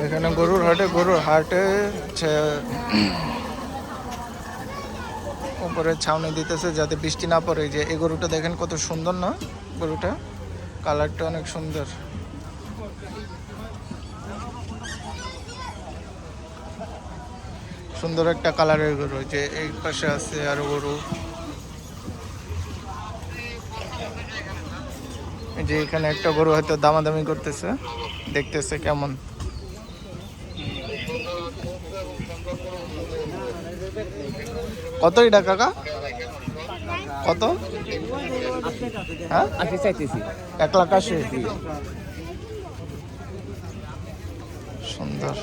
এখানে গরুর হাটে উপরে ছাউনি দিতেছে যাতে বৃষ্টি না পড়ে। যে এই গরুটা দেখেন কত সুন্দর না, গরুটা কালারটা অনেক সুন্দর। সুন্দর একটা কালারের গরু। যে এই পাশে আছে আরো গরু, যে এখানে একটা গরু হয়তো দামাদামি করতেছে, দেখতেছে কেমন। কত এটা কাকা, কত? হ্যাঁ 1,80,000। সুন্দর।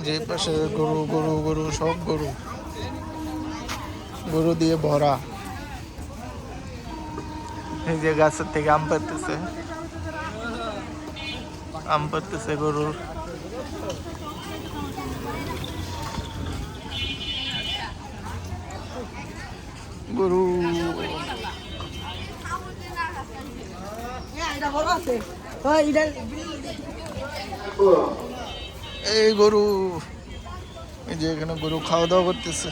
যে পাশে গরু গরু গরু সব গরু, গরু দিয়ে ভরা। এই যে গাছের থেকে আম পাড়তেছে গরুর। গরু এই গরু, এই যে এখানে গরু খাওয়া দাওয়া করতেছে।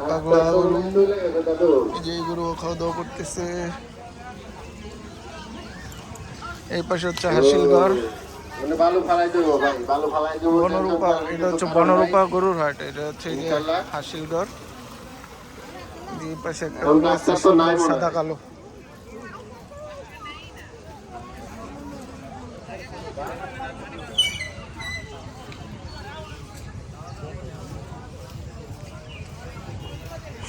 পাগলা গরু, এই যে গরু খাওয়া দাওয়া করতেছে। এই পাশে হচ্ছে হাসিলগড় বনরূপা। এটা হচ্ছে বনরূপা গরুর হাট। এটা হচ্ছে এই যে হাসিলগড়। এই পাশে একটা সাদা কালো।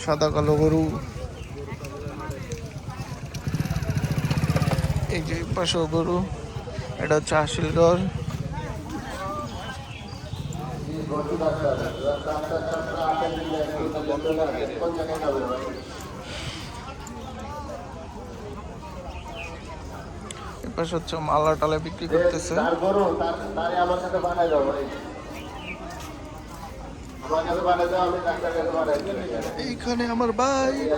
সাদা কালো গরু। এই যে পাশেও গরু। এটা হচ্ছে হাসিলগড়। এপাশে হচ্ছে মালা টালা বিক্রি করতেছে। এইখানে আমার বাইক।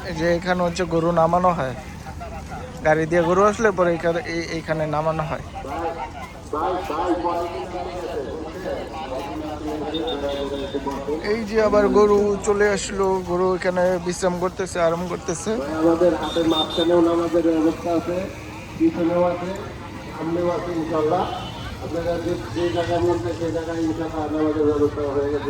এই যে এখানে হচ্ছে গরু নামানো হয়, গাড়ি দিয়ে গরু আসলে পরে এইখানে নামানো হয়। এই যে আবার গরু চলে আসলো, গরু এখানে বিশ্রাম করতেছে, আরাম করতেছে। আমাদের হাতের মাঝখানেও নামাজের ব্যবস্থা আছে, পিছনেও আছে, সামনেও আছে। ইনশাল্লাহ আপনারা যে জায়গায় মন চায় সেই জায়গায় ইনশাল্লাহ নামাজের ব্যবস্থা হয়ে গেছে।